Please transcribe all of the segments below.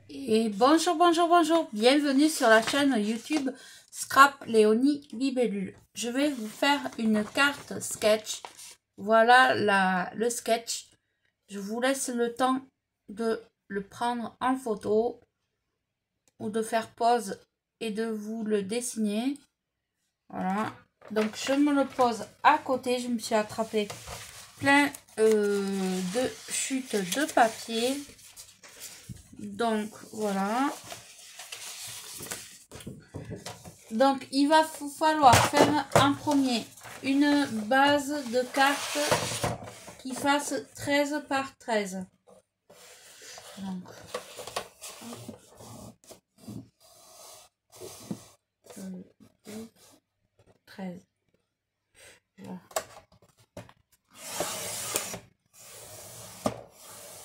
Et bonjour, bonjour, bonjour, bienvenue sur la chaîne YouTube Scrap Léonie Libellule. Je vais vous faire une carte sketch. Voilà le sketch. Je vous laisse le temps de le prendre en photo ou de faire pause et de vous le dessiner. Voilà. Donc je me le pose à côté. Je me suis attrapé plein de chutes de papier. Donc voilà. Donc il va falloir faire en premier une base de carte qui fasse 13 par 13. Donc 13. Voilà.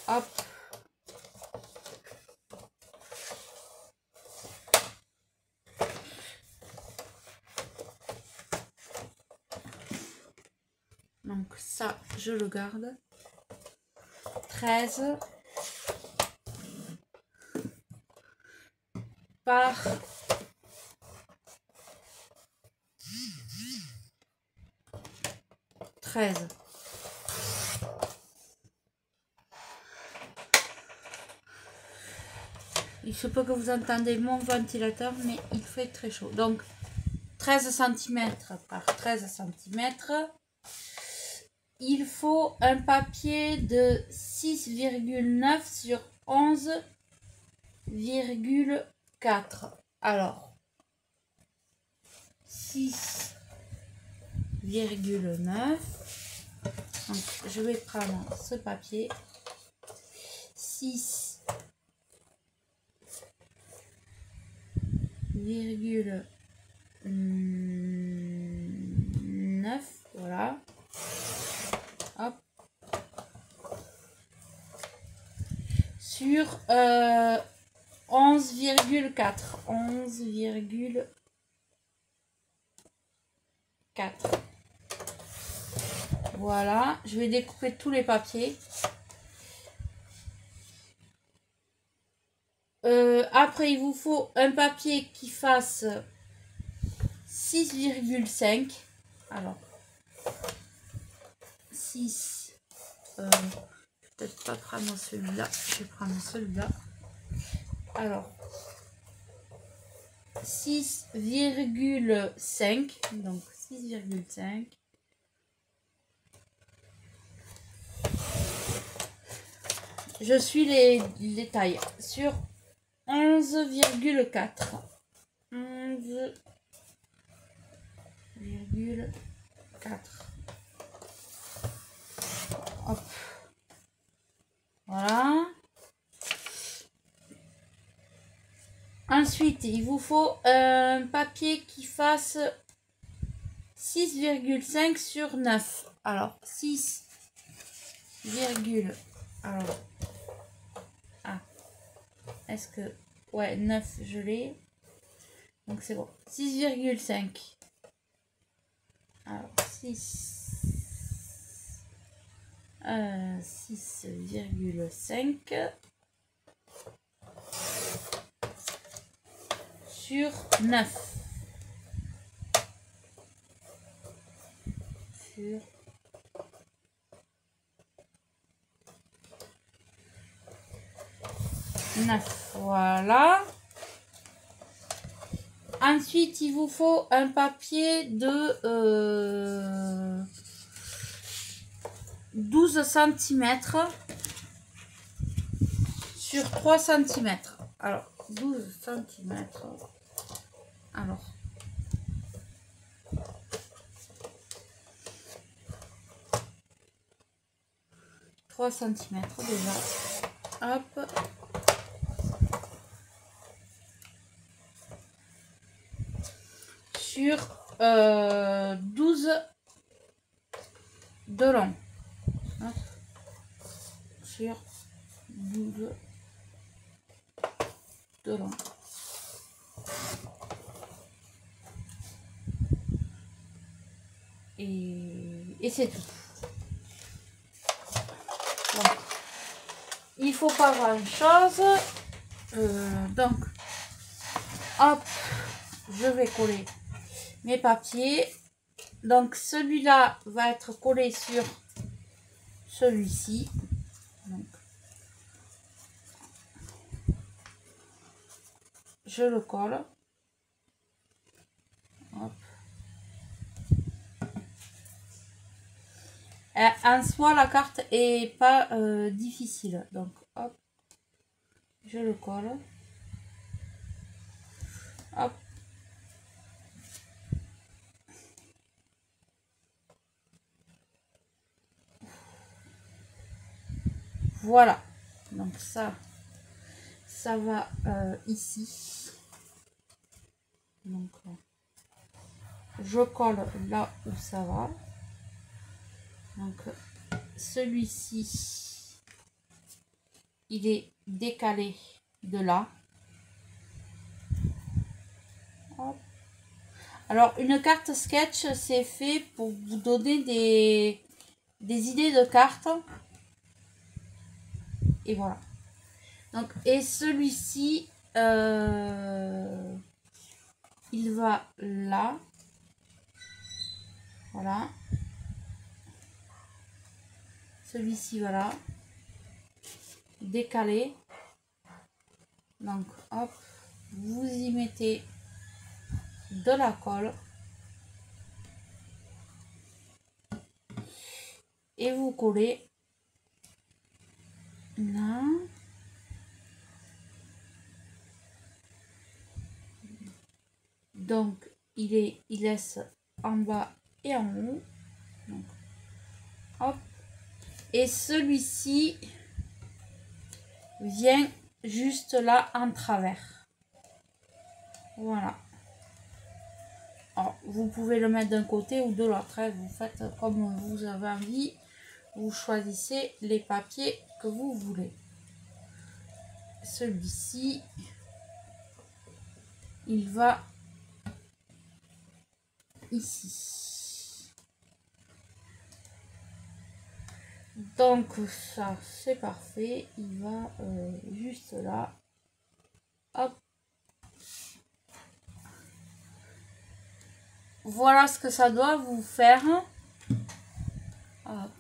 Hop. Donc ça, je le garde. 13 par 13. Il se peut que vous entendez mon ventilateur, mais il fait très chaud. Donc 13 cm par 13 cm. Il faut un papier de 6,9 sur 11,4. Alors, 6,9. Donc, je vais prendre ce papier. 6,9. Voilà. Hop. Sur 11,4. 11,4. Voilà. Je vais découper tous les papiers. Après, il vous faut un papier qui fasse 6,5. Alors, 6. Peut-être pas prendre celui-là. Je vais prendre celui-là. Alors, 6,5. Donc, 6,5. Je suis les tailles. Sur 11,4. 11,4. Hop. Voilà. Ensuite, il vous faut un papier qui fasse 6,5 sur 9. Alors, 6, alors, est-ce que... Ouais, 9, je l'ai. Donc, c'est bon. 6,5. Alors, 6,5 sur 9. Sur 9. Voilà. Ensuite, il vous faut un papier de 12 cm sur 3 cm. Alors, 12 cm. Alors, cm déjà. Hop. Sur 12 de long. Hop. Sur 12 de long. Et c'est tout. Bon. Il faut pas grand chose. Donc, hop, je vais coller mes papiers. Donc, celui-là va être collé sur celui-ci. Je le colle. Hop. En soi, la carte est pas difficile. Donc, hop, je le colle. Hop. Voilà. Donc ça va ici. Donc, je colle là où ça va. Donc, celui-ci, il est décalé de là. Hop. Alors, une carte sketch, c'est fait pour vous donner des idées de cartes. Et voilà. Donc, et celui-ci, il va là. Voilà. Celui-ci, voilà. Décalé. Donc, hop, vous y mettez de la colle. Et vous collez. Là. Donc, il laisse en bas et en haut. Donc, hop. Et celui-ci vient juste là en travers. Voilà. Alors, vous pouvez le mettre d'un côté ou de l'autre. Hein. Vous faites comme vous avez envie. Vous choisissez les papiers que vous voulez. Celui-ci, il va ici. Donc ça, c'est parfait. Il va juste là. Hop. Voilà ce que ça doit vous faire. Hop.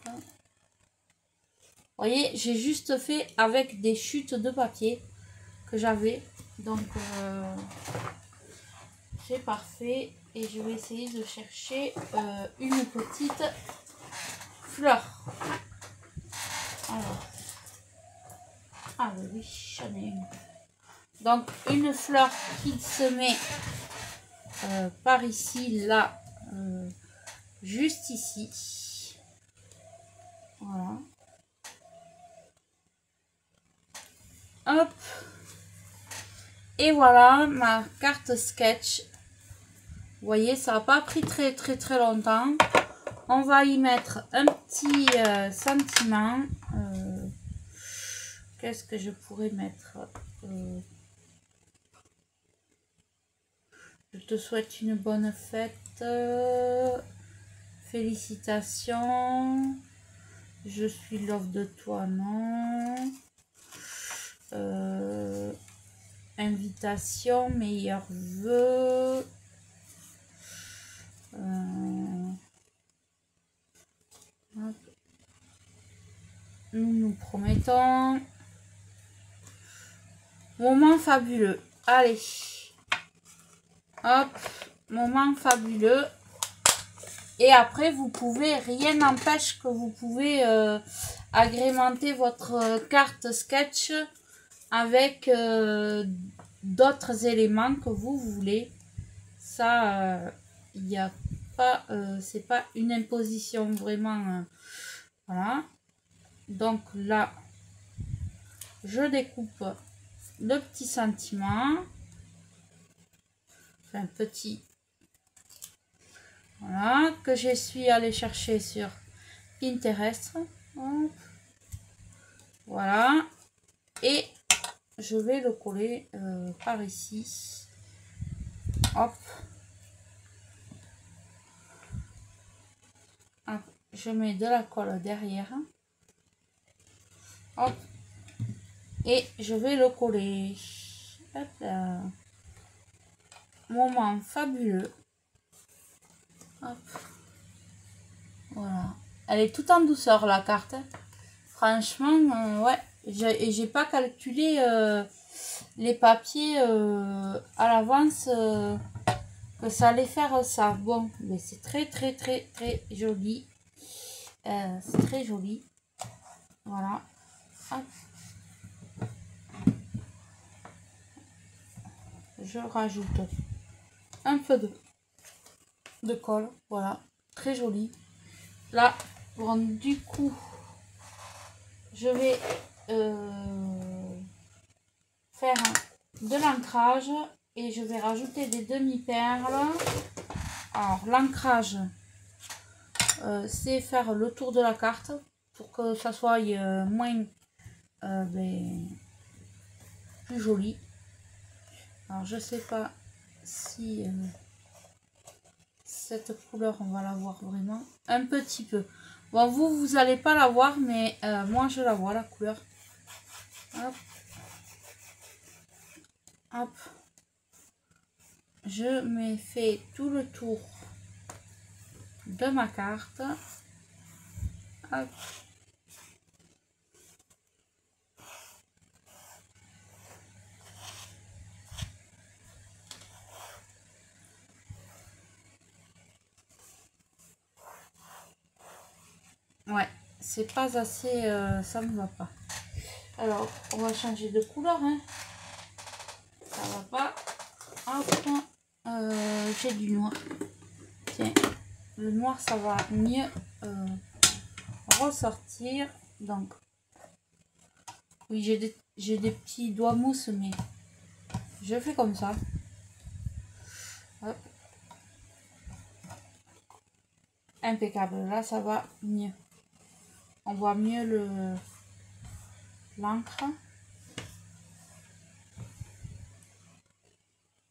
Vous voyez, j'ai juste fait avec des chutes de papier que j'avais. Donc, c'est parfait. Et je vais essayer de chercher une petite fleur. Alors. Ah oui, j'en ai une. Donc, une fleur qui se met par ici, là, juste ici. Voilà. Hop. Et voilà ma carte sketch. Vous voyez, ça n'a pas pris très longtemps. On va y mettre un petit sentiment. Qu'est-ce que je pourrais mettre je te souhaite une bonne fête. Félicitations. Je suis l'offre de toi, non. Invitation, meilleurs vœux. Nous nous promettons. Moment fabuleux. Allez. Hop. Moment fabuleux. Et après, vous pouvez, rien n'empêche que vous pouvez agrémenter votre carte sketch avec d'autres éléments que vous voulez. Ça, il n'y a pas, c'est pas une imposition vraiment. Voilà. Donc là, je découpe le petit sentiment. Enfin, petit. Voilà, que je suis allée chercher sur Pinterest. Hop. Voilà. Et je vais le coller par ici. Hop. Hop. Je mets de la colle derrière. Hop. Et je vais le coller. Hop là. Moment fabuleux. Hop. Voilà. Elle est tout en douceur la carte. Franchement, ouais. J'ai pas calculé les papiers à l'avance que ça allait faire ça. Bon, mais c'est très joli. C'est très joli. Voilà. Hop. Je rajoute un peu de colle. Voilà. Très joli. Là, bon, du coup, je vais faire de l'ancrage et je vais rajouter des demi-perles. Alors, l'ancrage, c'est faire le tour de la carte pour que ça soit moins plus joli. Alors, je sais pas si cette couleur, on va la voir vraiment un petit peu. Bon, vous allez pas la voir, mais moi, je la vois, la couleur. Hop. Hop. Je me fais tout le tour de ma carte. Hop. Ouais, c'est pas assez, ça ne va pas. Alors, on va changer de couleur, hein. Ça va pas. Hop. J'ai du noir. Tiens, le noir, ça va mieux ressortir. Donc, oui, j'ai des petits doigts mousse, mais je fais comme ça. Hop. Impeccable. Là, ça va mieux. On voit mieux l'encre.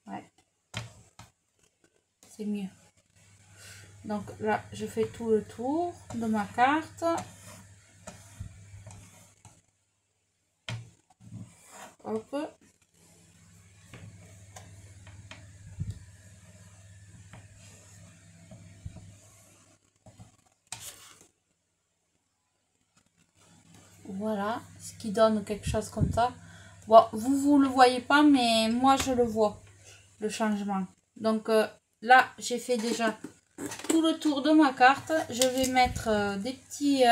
Ouais. C'est mieux. Donc là, je fais tout le tour de ma carte. Hop. Voilà, ce qui donne quelque chose comme ça. Bon, vous le voyez pas, mais moi je le vois, le changement. Donc là, j'ai fait déjà tout le tour de ma carte. Je vais mettre des petits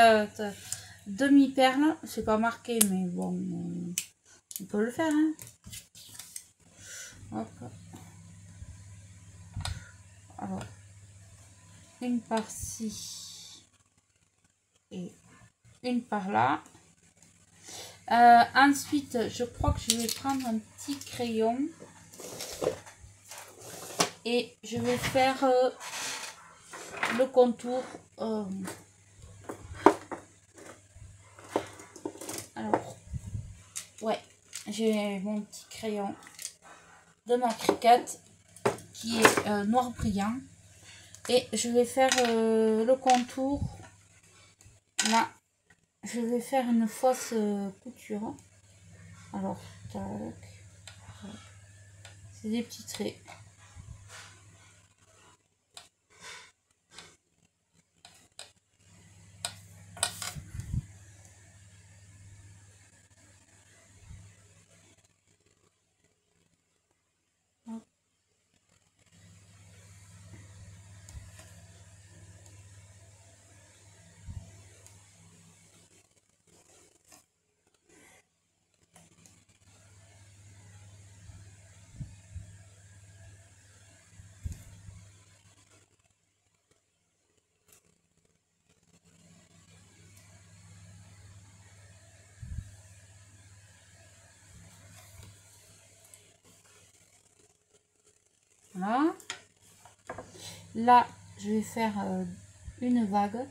demi-perles. C'est pas marqué, mais bon, on peut le faire. Hein. Hop. Alors, une par-ci et une par-là. Ensuite, je crois que je vais prendre un petit crayon et je vais faire le contour. Alors, ouais, j'ai mon petit crayon de ma Cricut qui est noir brillant et je vais faire le contour. Là, je vais faire une fausse couture. Alors, tac. C'est des petits traits. Voilà. Là, je vais faire une vague.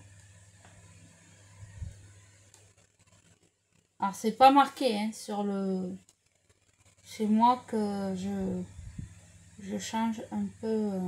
Alors, c'est pas marqué hein, sur le... C'est moi que je change un peu...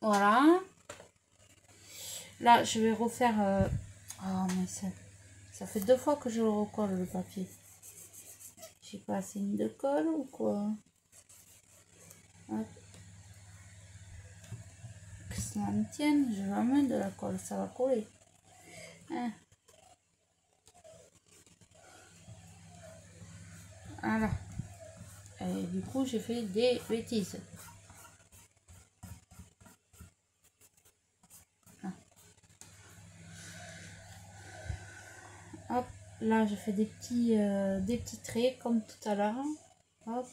Voilà. Là, je vais refaire... Oh, mais ça fait 2 fois que je le recolle, le papier. J'ai pas assez mis de colle ou quoi? Hop. Que cela me tienne, je vais mettre de la colle, ça va coller. Hein. Voilà. Et du coup, j'ai fait des bêtises. Hop, là, je fais des petits traits comme tout à l'heure. Hop.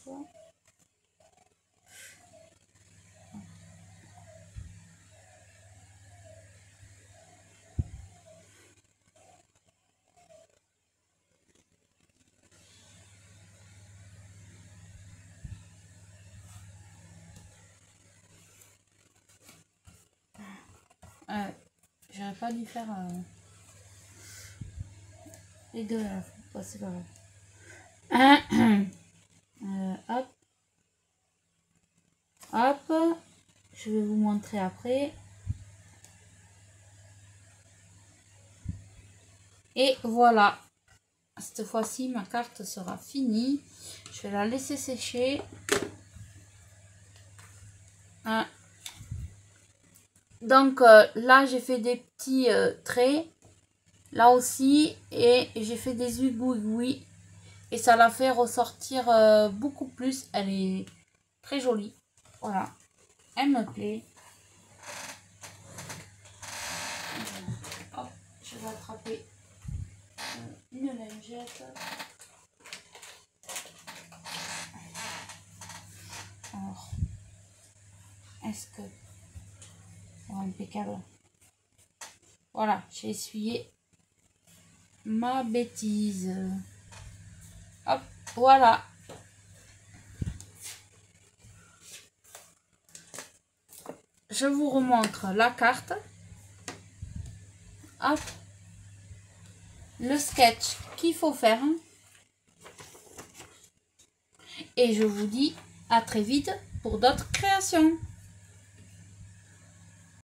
J'aurais pas dû faire les deux là. Bon, c'est pas grave. Hop. Hop. Je vais vous montrer après. Et voilà. Cette fois-ci, ma carte sera finie. Je vais la laisser sécher. Donc là, j'ai fait des petits traits. Là aussi. Et j'ai fait des aiguilles. Et ça la fait ressortir beaucoup plus. Elle est très jolie. Voilà. Elle me plaît. Hop, je vais attraper une lingette. Alors, est-ce que... Oh, impeccable. Voilà, j'ai essuyé ma bêtise. Hop, voilà. Je vous remontre la carte. Hop. Le sketch qu'il faut faire. Et je vous dis à très vite pour d'autres créations.